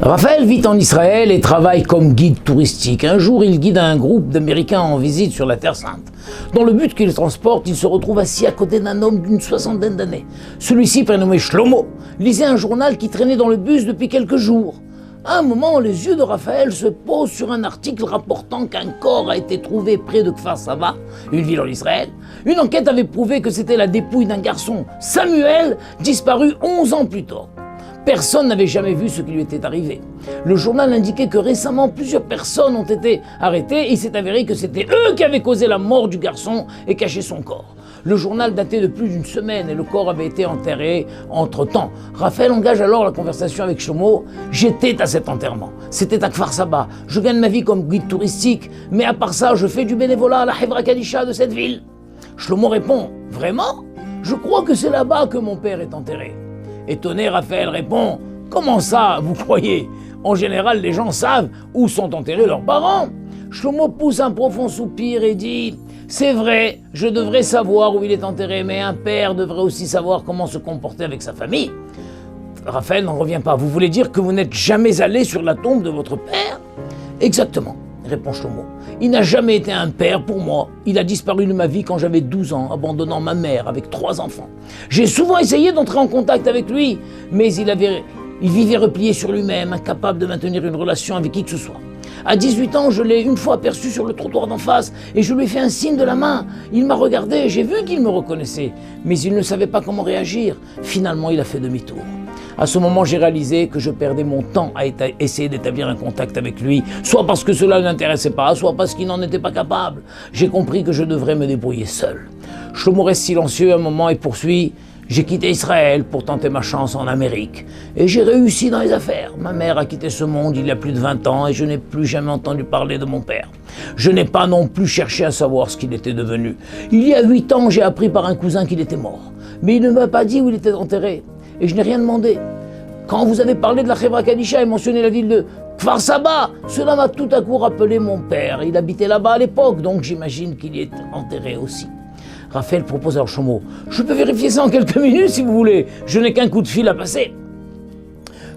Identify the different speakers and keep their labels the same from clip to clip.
Speaker 1: Raphaël vit en Israël et travaille comme guide touristique. Un jour, il guide un groupe d'Américains en visite sur la Terre Sainte. Dans le but qu'il transporte, il se retrouve assis à côté d'un homme d'une soixantaine d'années. Celui-ci, prénommé Shlomo, lisait un journal qui traînait dans le bus depuis quelques jours. À un moment, les yeux de Raphaël se posent sur un article rapportant qu'un corps a été trouvé près de Kfar Saba, une ville en Israël. Une enquête avait prouvé que c'était la dépouille d'un garçon, Samuel, disparu 11 ans plus tôt. Personne n'avait jamais vu ce qui lui était arrivé. Le journal indiquait que récemment, plusieurs personnes ont été arrêtées et il s'est avéré que c'était eux qui avaient causé la mort du garçon et caché son corps. Le journal datait de plus d'une semaine et le corps avait été enterré entre-temps. Raphaël engage alors la conversation avec Shlomo. « J'étais à cet enterrement. C'était à Kfar Saba. Je gagne ma vie comme guide touristique, mais à part ça, je fais du bénévolat à la Hevra Kadisha de cette ville. » Shlomo répond « Vraiment ? Je crois que c'est là-bas que mon père est enterré. » Étonné, Raphaël répond « Comment ça, vous croyez ? En général, les gens savent où sont enterrés leurs parents. » Shlomo pousse un profond soupir et dit « C'est vrai, je devrais savoir où il est enterré, mais un père devrait aussi savoir comment se comporter avec sa famille. » Raphaël n'en revient pas. « Vous voulez dire que vous n'êtes jamais allé sur la tombe de votre père ?»« Exactement, » répond Shlomo. « Il n'a jamais été un père pour moi. Il a disparu de ma vie quand j'avais 12 ans, abandonnant ma mère avec 3 enfants. J'ai souvent essayé d'entrer en contact avec lui, mais il vivait replié sur lui-même, incapable de maintenir une relation avec qui que ce soit. À 18 ans, je l'ai une fois aperçu sur le trottoir d'en face et je lui ai fait un signe de la main. Il m'a regardé, j'ai vu qu'il me reconnaissait, mais il ne savait pas comment réagir. Finalement, il a fait demi-tour. À ce moment, j'ai réalisé que je perdais mon temps à essayer d'établir un contact avec lui, soit parce que cela ne l'intéressait pas, soit parce qu'il n'en était pas capable. J'ai compris que je devrais me débrouiller seul. Shlomo reste silencieux un moment et poursuit. J'ai quitté Israël pour tenter ma chance en Amérique. Et j'ai réussi dans les affaires. Ma mère a quitté ce monde il y a plus de 20 ans et je n'ai plus jamais entendu parler de mon père. Je n'ai pas non plus cherché à savoir ce qu'il était devenu. Il y a 8 ans, j'ai appris par un cousin qu'il était mort. Mais il ne m'a pas dit où il était enterré. Et je n'ai rien demandé. Quand vous avez parlé de la Hevra Kadisha et mentionné la ville de Kfar Saba, cela m'a tout à coup rappelé mon père. Il habitait là-bas à l'époque, donc j'imagine qu'il y est enterré aussi. Raphaël propose alors Shlomo. Je peux vérifier ça en quelques minutes si vous voulez. Je n'ai qu'un coup de fil à passer.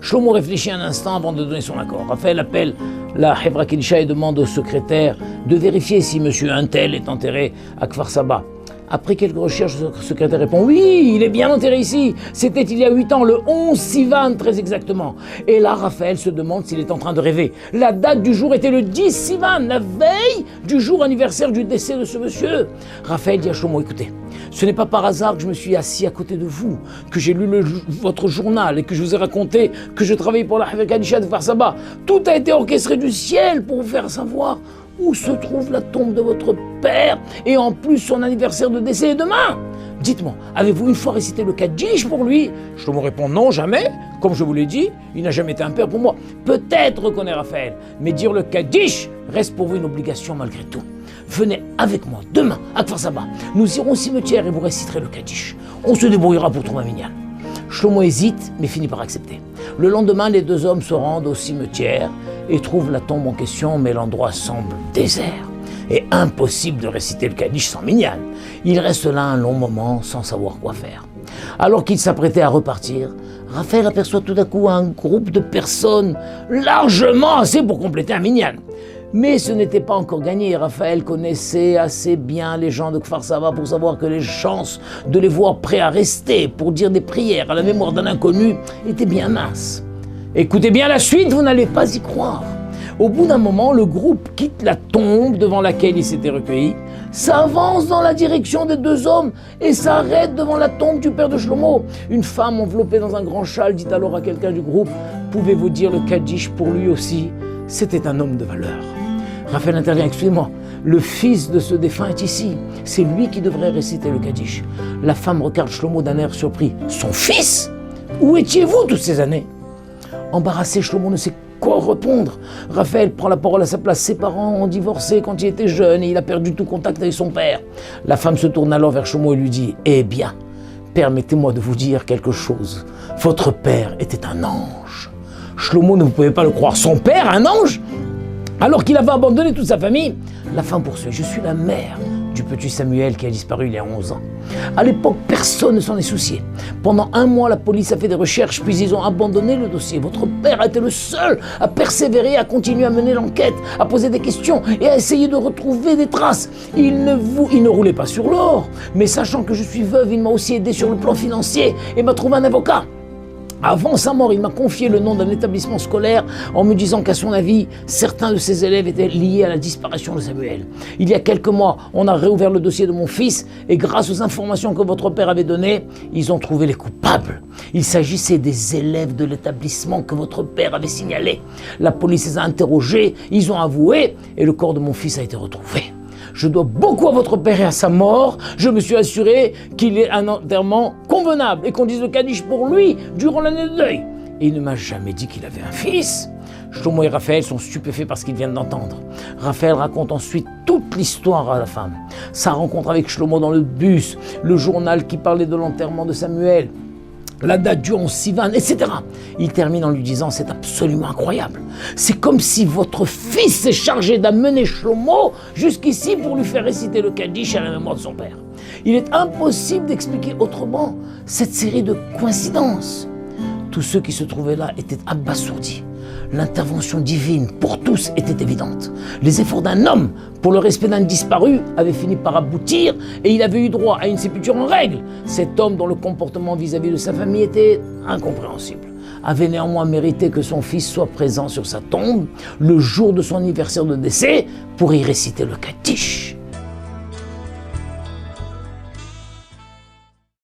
Speaker 1: Shlomo réfléchit un instant avant de donner son accord. Raphaël appelle la Hevra Kadisha et demande au secrétaire de vérifier si monsieur Untel est enterré à Kfar Saba. Après quelques recherches, le secrétaire répond « Oui, il est bien enterré ici. C'était il y a 8 ans, le 11 Sivan, très exactement. » Et là, Raphaël se demande s'il est en train de rêver. La date du jour était le 10 Sivan, la veille du jour anniversaire du décès de ce monsieur. Raphaël dit à Shlomo « Écoutez, ce n'est pas par hasard que je me suis assis à côté de vous, que j'ai lu votre journal et que je vous ai raconté que je travaillais pour la Hevra Kadisha de Kfar Saba. Tout a été orchestré du ciel pour vous faire savoir où se trouve la tombe de votre père et en plus son anniversaire de décès est demain. Dites-moi, avez-vous une fois récité le Kaddish pour lui ?» Shlomo répond « Non, jamais. Comme je vous l'ai dit, il n'a jamais été un père pour moi. » Peut-être, reconnaît Raphaël, mais dire le Kaddish reste pour vous une obligation malgré tout. Venez avec moi demain à Kfar Saba. Nous irons au cimetière et vous réciterez le Kaddish. On se débrouillera pour trouver un minyan. Shlomo hésite, mais finit par accepter. Le lendemain, les deux hommes se rendent au cimetière et trouvent la tombe en question, mais l'endroit semble désert et impossible de réciter le Kaddish sans minyan. Ils restent là un long moment sans savoir quoi faire. Alors qu'ils s'apprêtaient à repartir, Raphaël aperçoit tout à coup un groupe de personnes largement assez pour compléter un minyan. Mais ce n'était pas encore gagné. Raphaël connaissait assez bien les gens de Kfar Saba pour savoir que les chances de les voir prêts à rester pour dire des prières à la mémoire d'un inconnu étaient bien minces. Écoutez bien la suite, vous n'allez pas y croire. Au bout d'un moment, le groupe quitte la tombe devant laquelle il s'était recueilli, s'avance dans la direction des deux hommes et s'arrête devant la tombe du père de Shlomo. Une femme enveloppée dans un grand châle dit alors à quelqu'un du groupe « Pouvez-vous dire le Kaddish pour lui aussi ?» C'était un homme de valeur. Raphaël intervient, excusez-moi, le fils de ce défunt est ici. C'est lui qui devrait réciter le Kaddish. La femme regarde Shlomo d'un air surpris. Son fils ? Où étiez-vous toutes ces années ? Embarrassé, Shlomo ne sait quoi répondre. Raphaël prend la parole à sa place. Ses parents ont divorcé quand il était jeune et il a perdu tout contact avec son père. La femme se tourne alors vers Shlomo et lui dit « Eh bien, permettez-moi de vous dire quelque chose. Votre père était un ange. » Shlomo ne pouvait pas le croire. Son père, un ange ? Alors qu'il avait abandonné toute sa famille, la femme poursuit. « Je suis la mère du petit Samuel qui a disparu il y a 11 ans. À l'époque, personne ne s'en est soucié. Pendant 1 mois, la police a fait des recherches, puis ils ont abandonné le dossier. Votre père a été le seul à persévérer, à continuer à mener l'enquête, à poser des questions et à essayer de retrouver des traces. Il ne roulait pas sur l'or, mais sachant que je suis veuve, il m'a aussi aidé sur le plan financier et m'a trouvé un avocat. Avant sa mort, il m'a confié le nom d'un établissement scolaire en me disant qu'à son avis, certains de ses élèves étaient liés à la disparition de Samuel. Il y a quelques mois, on a réouvert le dossier de mon fils et grâce aux informations que votre père avait données, ils ont trouvé les coupables. Il s'agissait des élèves de l'établissement que votre père avait signalé. La police les a interrogés, ils ont avoué et le corps de mon fils a été retrouvé. Je dois beaucoup à votre père et à sa mort. Je me suis assuré qu'il ait un enterrement convenable et qu'on dise le Kaddish pour lui durant l'année de deuil. Et il ne m'a jamais dit qu'il avait un fils. Shlomo et Raphaël sont stupéfaits par ce qu'ils viennent d'entendre. Raphaël raconte ensuite toute l'histoire à la femme. Sa rencontre avec Shlomo dans le bus, le journal qui parlait de l'enterrement de Samuel, la date du 11 Sivan, etc. Il termine en lui disant « C'est absolument incroyable. C'est comme si votre fils s'est chargé d'amener Shlomo jusqu'ici pour lui faire réciter le Kaddish à la mémoire de son père. Il est impossible d'expliquer autrement cette série de coïncidences. » Tous ceux qui se trouvaient là étaient abasourdis. L'intervention divine pour tous était évidente. Les efforts d'un homme pour le respect d'un disparu avaient fini par aboutir et il avait eu droit à une sépulture en règle. Cet homme dont le comportement vis-à-vis de sa famille était incompréhensible avait néanmoins mérité que son fils soit présent sur sa tombe le jour de son anniversaire de décès pour y réciter le Kaddish.